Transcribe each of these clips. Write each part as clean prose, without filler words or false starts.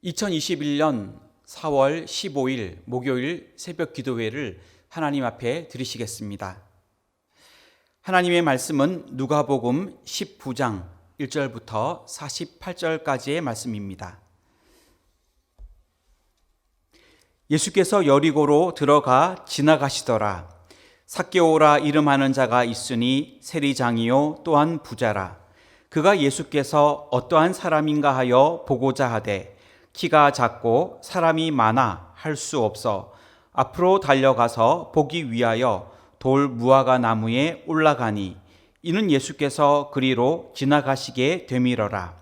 2021년 4월 15일 목요일 새벽 기도회를 하나님 앞에 드리시겠습니다. 하나님의 말씀은 누가복음 19장 1절부터 48절까지의 말씀입니다. 예수께서 여리고로 들어가 지나가시더라. 삭개오라 이름하는 자가 있으니 세리장이요 또한 부자라. 그가 예수께서 어떠한 사람인가 하여 보고자 하되 키가 작고 사람이 많아 할 수 없어 앞으로 달려가서 보기 위하여 돌 무화과 나무에 올라가니 이는 예수께서 그리로 지나가시게 되밀어라.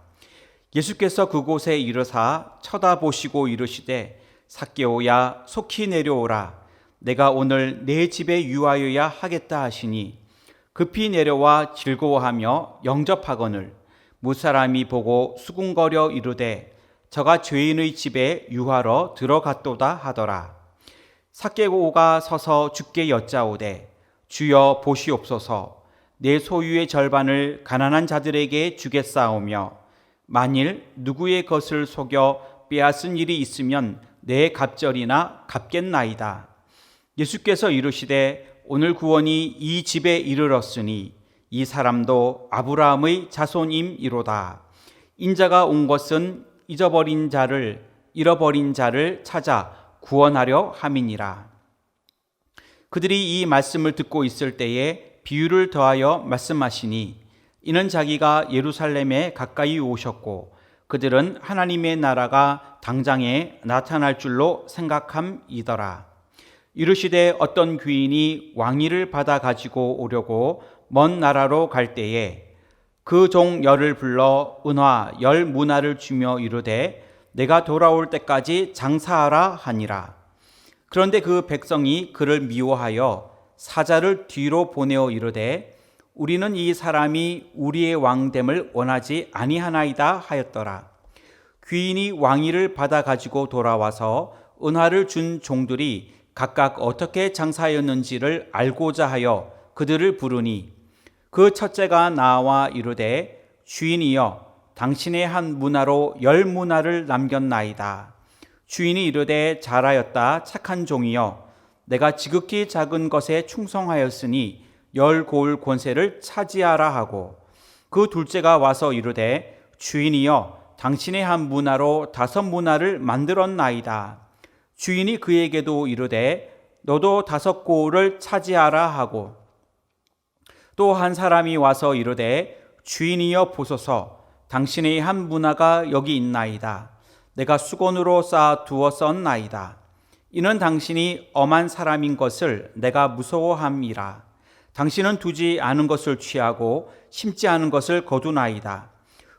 예수께서 그곳에 이르사 쳐다보시고 이르시되 삭개오야 속히 내려오라. 내가 오늘 내 집에 유하여야 하겠다 하시니 급히 내려와 즐거워하며 영접하거늘 무사람이 보고 수군거려 이르되 저가 죄인의 집에 유하러 들어갔도다 하더라. 삭개오가 서서 주께 여짜오되 주여 보시옵소서. 내 소유의 절반을 가난한 자들에게 주겠사오며 만일 누구의 것을 속여 빼앗은 일이 있으면 내 갑절이나 갚겠나이다. 예수께서 이르시되 오늘 구원이 이 집에 이르렀으니 이 사람도 아브라함의 자손임이로다. 인자가 온 것은 잃어버린 자를 찾아 구원하려 함이니라. 그들이 이 말씀을 듣고 있을 때에 비유를 더하여 말씀하시니 이는 자기가 예루살렘에 가까이 오셨고 그들은 하나님의 나라가 당장에 나타날 줄로 생각함이더라. 이르시되 어떤 귀인이 왕위를 받아 가지고 오려고 먼 나라로 갈 때에 그 종 열을 불러 은화 10문화를 주며 이르되 내가 돌아올 때까지 장사하라 하니라. 그런데 그 백성이 그를 미워하여 사자를 뒤로 보내어 이르되 우리는 이 사람이 우리의 왕됨을 원하지 아니하나이다 하였더라. 귀인이 왕위를 받아 가지고 돌아와서 은화를 준 종들이 각각 어떻게 장사하였는지를 알고자 하여 그들을 부르니 그 첫째가 나와 이르되 주인이여 당신의 한 문화로 10문화를 남겼나이다. 주인이 이르되 잘하였다 착한 종이여 내가 지극히 작은 것에 충성하였으니 10고을 권세를 차지하라 하고 그 둘째가 와서 이르되 주인이여 당신의 한 문화로 5문화를 만들었나이다. 주인이 그에게도 이르되 너도 5고을을 차지하라 하고 또 한 사람이 와서 이르되 주인이여 보소서 당신의 한 문화가 여기 있나이다. 내가 수건으로 쌓아 두어 썼나이다. 이는 당신이 엄한 사람인 것을 내가 무서워함이라. 당신은 두지 않은 것을 취하고 심지 않은 것을 거두나이다.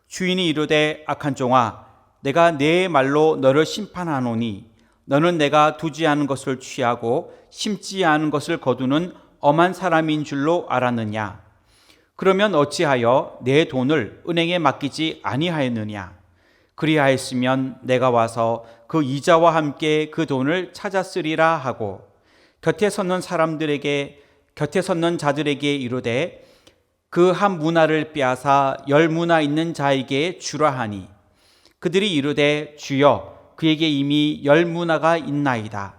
주인이 이르되 악한 종아 내가 내 말로 너를 심판하노니 너는 내가 두지 않은 것을 취하고 심지 않은 것을 거두는 엄한 사람인 줄로 알았느냐? 그러면 어찌하여 내 돈을 은행에 맡기지 아니하였느냐? 그리하였으면 내가 와서 그 이자와 함께 그 돈을 찾았으리라 하고 곁에 섰는 자들에게 이르되 그 한 문화를 빼앗아 10문화 있는 자에게 주라 하니 그들이 이르되 주여 그에게 이미 10문화가 있나이다.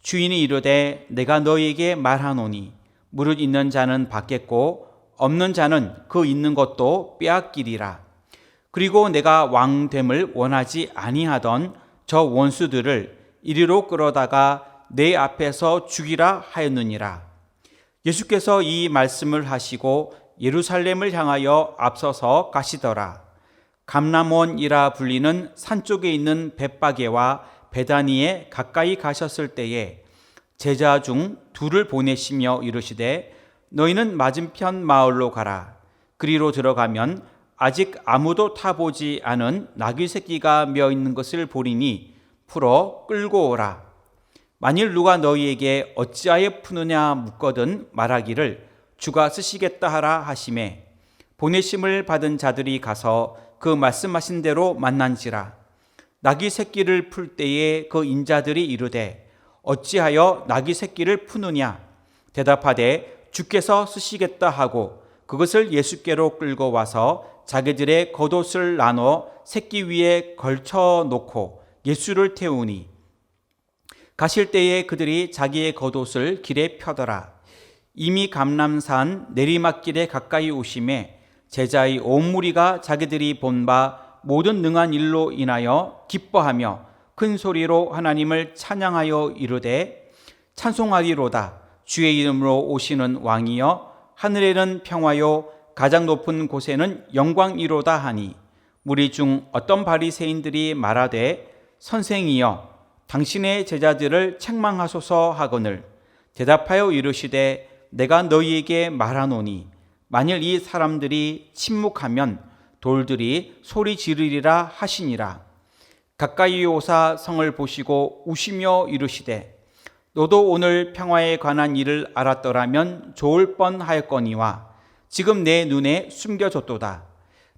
주인이 이르되 내가 너에게 말하노니 무릇 있는 자는 받겠고 없는 자는 그 있는 것도 빼앗기리라. 그리고 내가 왕됨을 원하지 아니하던 저 원수들을 이리로 끌어다가 내 앞에서 죽이라 하였느니라. 예수께서 이 말씀을 하시고 예루살렘을 향하여 앞서서 가시더라. 감람원이라 불리는 산 쪽에 있는 벳바게와 베다니에 가까이 가셨을 때에 제자 중 둘을 보내시며 이르시되 너희는 맞은편 마을로 가라. 그리로 들어가면 아직 아무도 타보지 않은 나귀 새끼가 메어 있는 것을 보리니 풀어 끌고 오라. 만일 누가 너희에게 어찌하여 푸느냐 묻거든 말하기를 주가 쓰시겠다 하라 하시매 보내심을 받은 자들이 가서 그 말씀하신 대로 만난지라. 나귀 새끼를 풀 때에 그 인자들이 이르되 어찌하여 나귀 새끼를 푸느냐? 대답하되 주께서 쓰시겠다 하고 그것을 예수께로 끌고 와서 자기들의 겉옷을 나눠 새끼 위에 걸쳐 놓고 예수를 태우니 가실 때에 그들이 자기의 겉옷을 길에 펴더라. 이미 감람산 내리막길에 가까이 오심에 제자의 온 무리가 자기들이 본 바 모든 능한 일로 인하여 기뻐하며 큰 소리로 하나님을 찬양하여 이르되 찬송하리로다. 주의 이름으로 오시는 왕이여 하늘에는 평화요 가장 높은 곳에는 영광이로다 하니 무리 중 어떤 바리새인들이 말하되 선생이여 당신의 제자들을 책망하소서 하거늘 대답하여 이르시되 내가 너희에게 말하노니 만일 이 사람들이 침묵하면 돌들이 소리 지르리라 하시니라. 가까이 오사 성을 보시고 우시며 이르시되 너도 오늘 평화에 관한 일을 알았더라면 좋을 뻔하였거니와 지금 내 눈에 숨겨졌도다.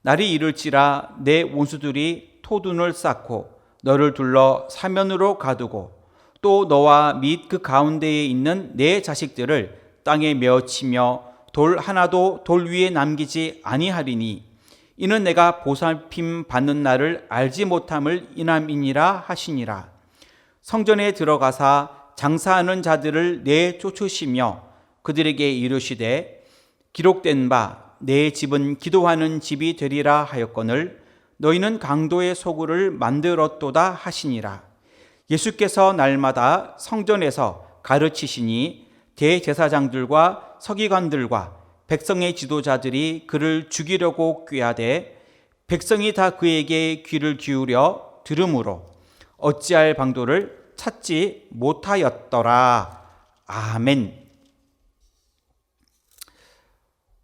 날이 이를지라 내 원수들이 토둔을 쌓고 너를 둘러 사면으로 가두고 또 너와 및 그 가운데에 있는 내 자식들을 땅에 메어치며 돌 하나도 돌 위에 남기지 아니하리니 이는 내가 보살핌 받는 날을 알지 못함을 인함이니라 하시니라. 성전에 들어가사 장사하는 자들을 내쫓으시며 그들에게 이르시되 기록된 바 내 집은 기도하는 집이 되리라 하였거늘 너희는 강도의 소굴을 만들었도다 하시니라. 예수께서 날마다 성전에서 가르치시니 대제사장들과 서기관들과 백성의 지도자들이 그를 죽이려고 꾀하되 백성이 다 그에게 귀를 기울여 들으므로 어찌할 방도를 찾지 못하였더라. 아멘.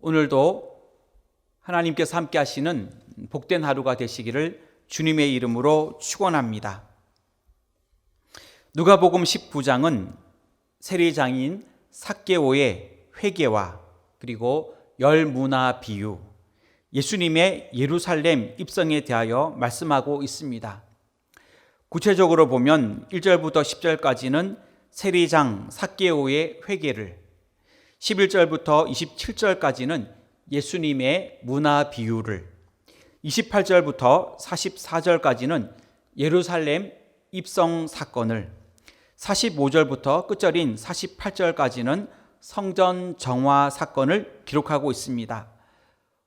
오늘도 하나님께서 함께 하시는 복된 하루가 되시기를 주님의 이름으로 축원합니다. 누가복음 19장은 세리장인 삭개오의 회개와 그리고 열 문화 비유, 예수님의 예루살렘 입성에 대하여 말씀하고 있습니다. 구체적으로 보면 1절부터 10절까지는 세리장 삭개오의 회개를, 11절부터 27절까지는 예수님의 문화 비유를, 28절부터 44절까지는 예루살렘 입성 사건을, 45절부터 끝절인 48절까지는 성전 정화 사건을 기록하고 있습니다.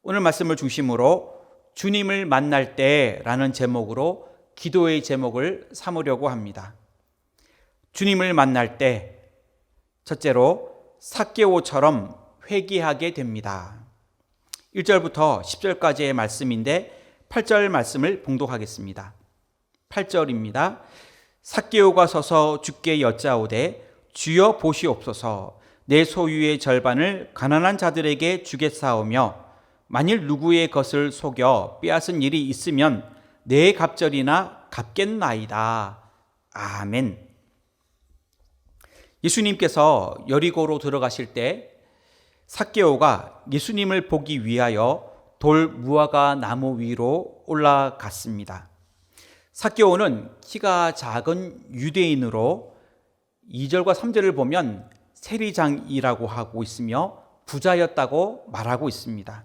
오늘 말씀을 중심으로 주님을 만날 때라는 제목으로 기도의 제목을 삼으려고 합니다. 주님을 만날 때 첫째로 삭개오처럼 회개하게 됩니다. 1절부터 10절까지의 말씀인데 8절 말씀을 봉독하겠습니다. 8절입니다. 삭개오가 서서 주께 여짜오되 주여 보시옵소서 내 소유의 절반을 가난한 자들에게 주겠사오며 만일 누구의 것을 속여 빼앗은 일이 있으면 내 갑절이나 갚겠나이다. 아멘. 예수님께서 여리고로 들어가실 때 삭개오가 예수님을 보기 위하여 돌 무화과 나무 위로 올라갔습니다. 삭개오는 키가 작은 유대인으로 2절과 3절을 보면 세리장이라고 하고 있으며 부자였다고 말하고 있습니다.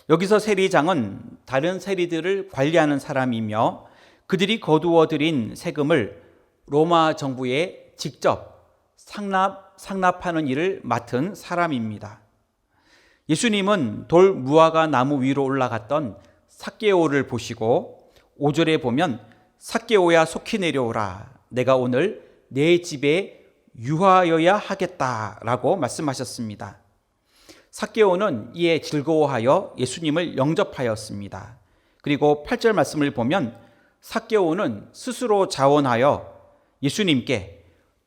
여기서 세리장은 다른 세리들을 관리하는 사람이며 그들이 거두어 들인 세금을 로마 정부에 직접 상납하는 일을 맡은 사람입니다. 예수님은 돌 무화과 나무 위로 올라갔던 삭개오를 보시고 5절에 보면 삭개오야 속히 내려오라 내가 오늘 내 집에 유하여야 하겠다라고 말씀하셨습니다. 삭개오는 이에 즐거워하여 예수님을 영접하였습니다. 그리고 8절 말씀을 보면 삭개오는 스스로 자원하여 예수님께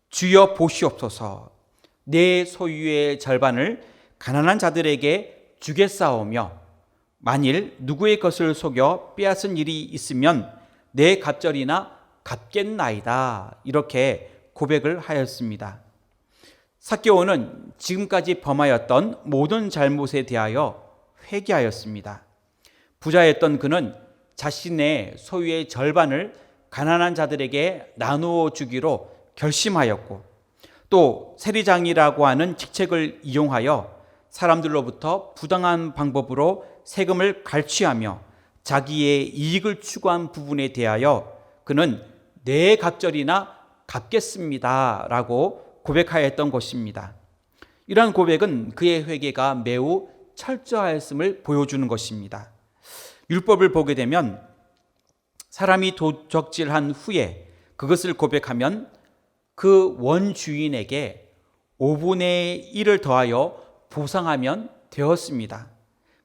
주여 보시옵소서 내 소유의 절반을 가난한 자들에게 주겠사오며 만일 누구의 것을 속여 빼앗은 일이 있으면 내 갑절이나 갚겠나이다 이렇게 고백을 하였습니다. 삭개오는 지금까지 범하였던 모든 잘못에 대하여 회개하였습니다. 부자였던 그는 자신의 소유의 절반을 가난한 자들에게 나누어 주기로 결심하였고 또 세리장이라고 하는 직책을 이용하여 사람들로부터 부당한 방법으로 세금을 갈취하며 자기의 이익을 추구한 부분에 대하여 그는 네 각절이나 갚겠습니다 라고 고백하였던 것입니다. 이러한 고백은 그의 회개가 매우 철저하였음을 보여주는 것입니다. 율법을 보게 되면 사람이 도적질한 후에 그것을 고백하면 그 원주인에게 5분의 1을 더하여 보상하면 되었습니다.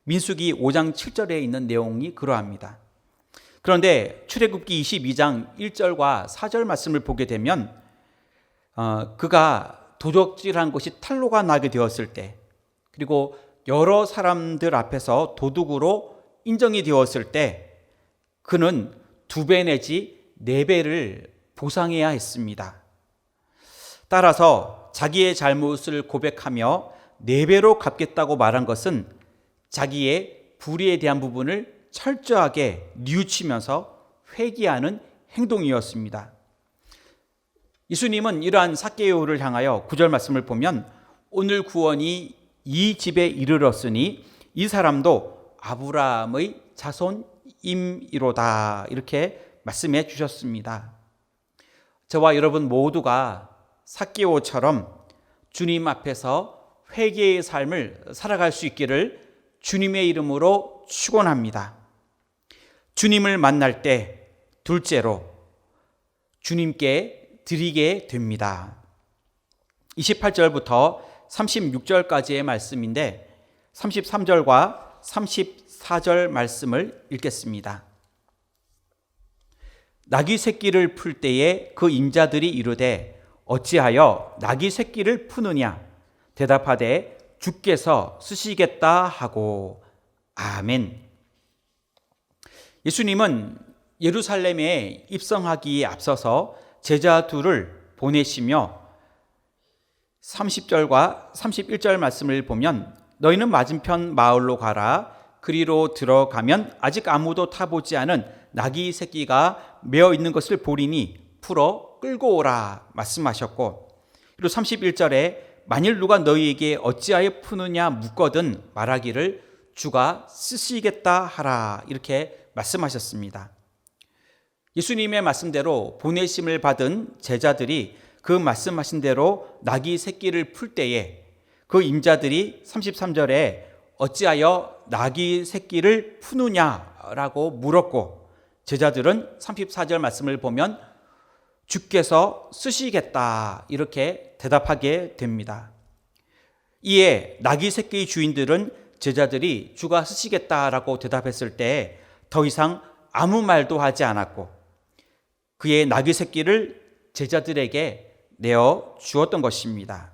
민수기 5장 7절에 있는 내용이 그러합니다. 그런데 출애굽기 22장 1절과 4절 말씀을 보게 되면 그가 도적질한 것이 탄로가 나게 되었을 때, 그리고 여러 사람들 앞에서 도둑으로 인정이 되었을 때 그는 2배 내지 4배를 보상해야 했습니다. 따라서 자기의 잘못을 고백하며 4배로 갚겠다고 말한 것은 자기의 불의에 대한 부분을 철저하게 뉘우치면서 회개하는 행동이었습니다. 예수님은 이러한 삭개오를 향하여 9절 말씀을 보면 오늘 구원이 이 집에 이르렀으니 이 사람도 아브라함의 자손임이로다 이렇게 말씀해 주셨습니다. 저와 여러분 모두가 삭개오처럼 주님 앞에서 회개의 삶을 살아갈 수 있기를 주님의 이름으로 축원합니다. 주님을 만날 때 둘째로 주님께 드리게 됩니다. 28절부터 36절까지의 말씀인데 33절과 34절 말씀을 읽겠습니다. 나귀 새끼를 풀 때에 그 임자들이 이르되 어찌하여 나귀 새끼를 푸느냐 대답하되 주께서 쓰시겠다 하고 아멘. 예수님은 예루살렘에 입성하기에 앞서서 제자 둘을 보내시며 30절과 31절 말씀을 보면 너희는 맞은편 마을로 가라. 그리로 들어가면 아직 아무도 타보지 않은 나귀 새끼가 메어 있는 것을 보리니 풀어 끌고 오라 말씀하셨고, 그리고 31절에 만일 누가 너희에게 어찌하여 푸느냐 묻거든 말하기를 주가 쓰시겠다 하라 이렇게 말씀하셨습니다. 예수님의 말씀대로 보내심을 받은 제자들이 그 말씀하신 대로 나귀 새끼를 풀 때에 그 임자들이 33절에 어찌하여 나귀 새끼를 푸느냐라고 물었고, 제자들은 34절 말씀을 보면 주께서 쓰시겠다 이렇게 대답하게 됩니다. 이에 나귀 새끼의 주인들은 제자들이 주가 쓰시겠다라고 대답했을 때 더 이상 아무 말도 하지 않았고 그의 나귀 새끼를 제자들에게 내어 주었던 것입니다.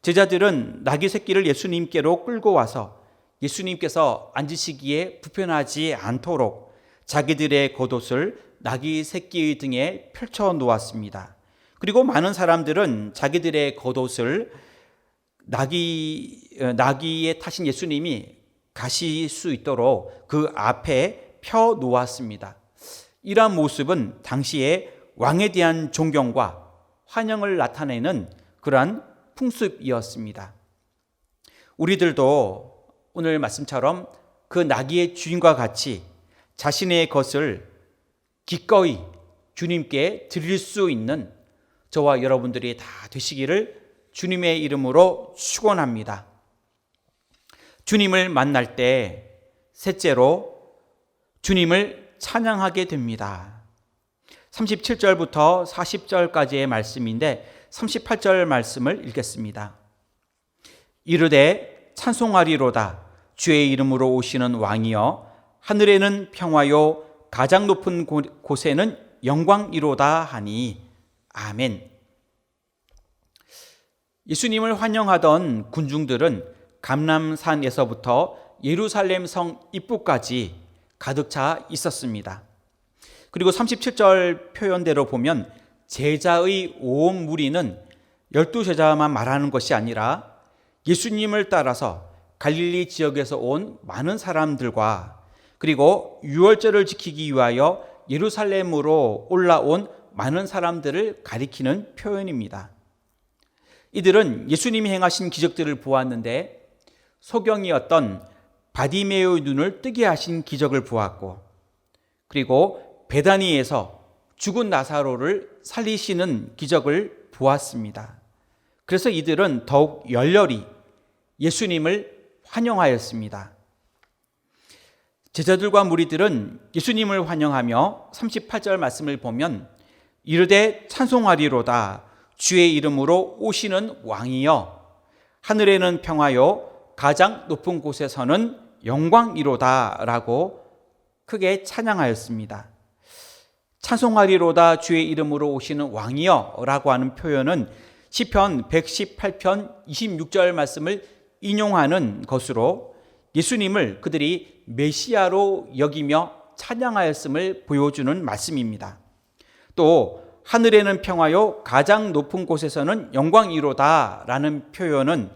제자들은 나귀 새끼를 예수님께로 끌고 와서 예수님께서 앉으시기에 불편하지 않도록 자기들의 겉옷을 나귀 새끼의 등에 펼쳐 놓았습니다. 그리고 많은 사람들은 자기들의 겉옷을 나귀에 타신 예수님이 가실 수 있도록 그 앞에 펴 놓았습니다. 이러한 모습은 당시의 왕에 대한 존경과 환영을 나타내는 그러한 풍습이었습니다. 우리들도 오늘 말씀처럼 그 나귀의 주인과 같이 자신의 것을 기꺼이 주님께 드릴 수 있는 저와 여러분들이 다 되시기를 주님의 이름으로 축원합니다. 주님을 만날 때 셋째로 주님을 찬양하게 됩니다. 37절부터 40절까지의 말씀인데 38절 말씀을 읽겠습니다. 이르되 찬송하리로다 주의 이름으로 오시는 왕이여 하늘에는 평화요 가장 높은 곳에는 영광이로다 하니 아멘. 예수님을 환영하던 군중들은 감람산에서부터 예루살렘 성 입구까지 가득 차 있었습니다. 그리고 37절 표현대로 보면 제자의 온 무리는 12제자만 말하는 것이 아니라 예수님을 따라서 갈릴리 지역에서 온 많은 사람들과 그리고 유월절을 지키기 위하여 예루살렘으로 올라온 많은 사람들을 가리키는 표현입니다. 이들은 예수님이 행하신 기적들을 보았는데 소경이었던 바디메오의 눈을 뜨게 하신 기적을 보았고, 그리고 베다니에서 죽은 나사로를 살리시는 기적을 보았습니다. 그래서 이들은 더욱 열렬히 예수님을 환영하였습니다. 제자들과 무리들은 예수님을 환영하며 38절 말씀을 보면 이르되 찬송하리로다 주의 이름으로 오시는 왕이여 하늘에는 평화요 가장 높은 곳에서는 영광이로다 라고 크게 찬양하였습니다. 찬송하리로다 주의 이름으로 오시는 왕이여 라고 하는 표현은 시편 118편 26절 말씀을 인용하는 것으로 예수님을 그들이 메시아로 여기며 찬양하였음을 보여주는 말씀입니다. 또 하늘에는 평화요 가장 높은 곳에서는 영광이로다 라는 표현은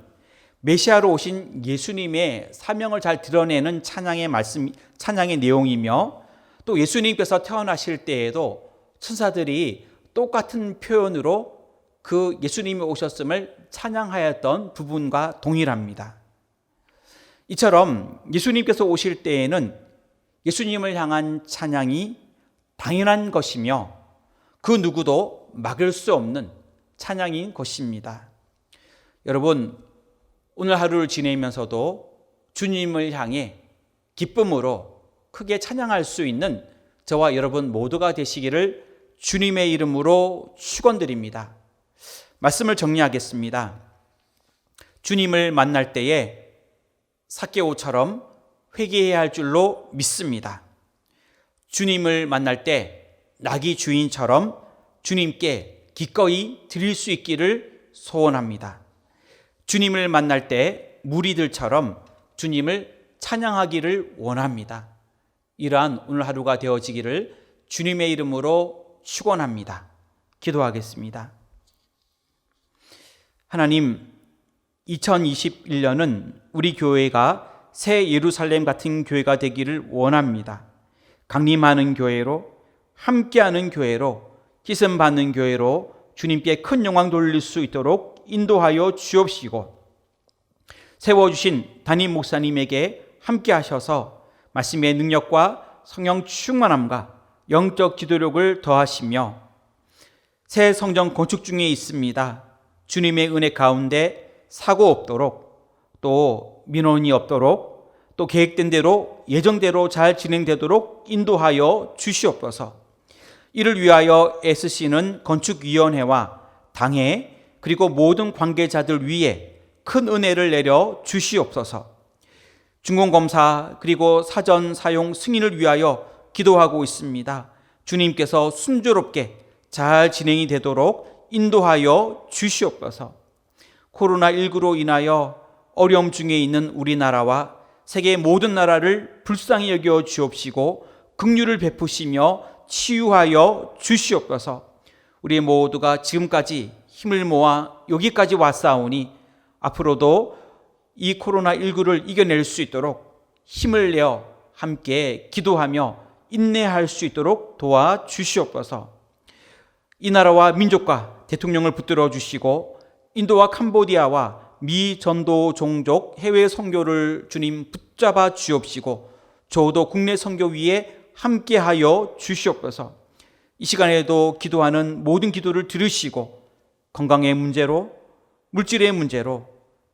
메시아로 오신 예수님의 사명을 잘 드러내는 찬양의 내용이며 또 예수님께서 태어나실 때에도 천사들이 똑같은 표현으로 그 예수님이 오셨음을 찬양하였던 부분과 동일합니다. 이처럼 예수님께서 오실 때에는 예수님을 향한 찬양이 당연한 것이며 그 누구도 막을 수 없는 찬양인 것입니다. 여러분, 오늘 하루를 지내면서도 주님을 향해 기쁨으로 크게 찬양할 수 있는 저와 여러분 모두가 되시기를 주님의 이름으로 축원드립니다. 말씀을 정리하겠습니다. 주님을 만날 때에 삭개오처럼 회개해야 할 줄로 믿습니다. 주님을 만날 때 나귀 주인처럼 주님께 기꺼이 드릴 수 있기를 소원합니다. 주님을 만날 때 무리들처럼 주님을 찬양하기를 원합니다. 이러한 오늘 하루가 되어지기를 주님의 이름으로 축원합니다. 기도하겠습니다. 하나님, 2021년은 우리 교회가 새 예루살렘 같은 교회가 되기를 원합니다. 강림하는 교회로, 함께하는 교회로, 희생받는 교회로 주님께 큰 영광 돌릴 수 있도록 인도하여 주옵시고 세워주신 담임 목사님에게 함께하셔서 말씀의 능력과 성령 충만함과 영적 기도력을 더하시며 새 성전 건축 중에 있습니다. 주님의 은혜 가운데 사고 없도록 또 민원이 없도록 또 계획된 대로 예정대로 잘 진행되도록 인도하여 주시옵소서. 이를 위하여 애쓰시는 건축위원회와 당회 그리고 모든 관계자들 위에 큰 은혜를 내려 주시옵소서. 준공검사 그리고 사전 사용 승인을 위하여 기도하고 있습니다. 주님께서 순조롭게 잘 진행이 되도록 인도하여 주시옵소서. 코로나19로 인하여 어려움 중에 있는 우리나라와 세계 모든 나라를 불쌍히 여겨 주옵시고 긍휼을 베푸시며 치유하여 주시옵소서. 우리 모두가 지금까지 힘을 모아 여기까지 왔사오니 앞으로도 이 코로나19를 이겨낼 수 있도록 힘을 내어 함께 기도하며 인내할 수 있도록 도와주시옵소서. 이 나라와 민족과 대통령을 붙들어 주시고 인도와 캄보디아와 미 전도 종족 해외 선교를 주님 붙잡아 주옵시고 저도 국내 선교 위에 함께하여 주시옵소서. 이 시간에도 기도하는 모든 기도를 들으시고 건강의 문제로 물질의 문제로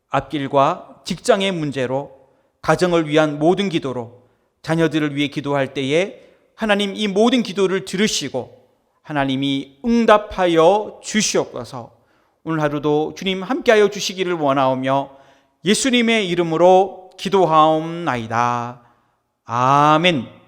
앞길과 직장의 문제로 가정을 위한 모든 기도로 자녀들을 위해 기도할 때에 하나님 이 모든 기도를 들으시고 하나님이 응답하여 주시옵소서. 오늘 하루도 주님 함께하여 주시기를 원하오며 예수님의 이름으로 기도하옵나이다. 아멘.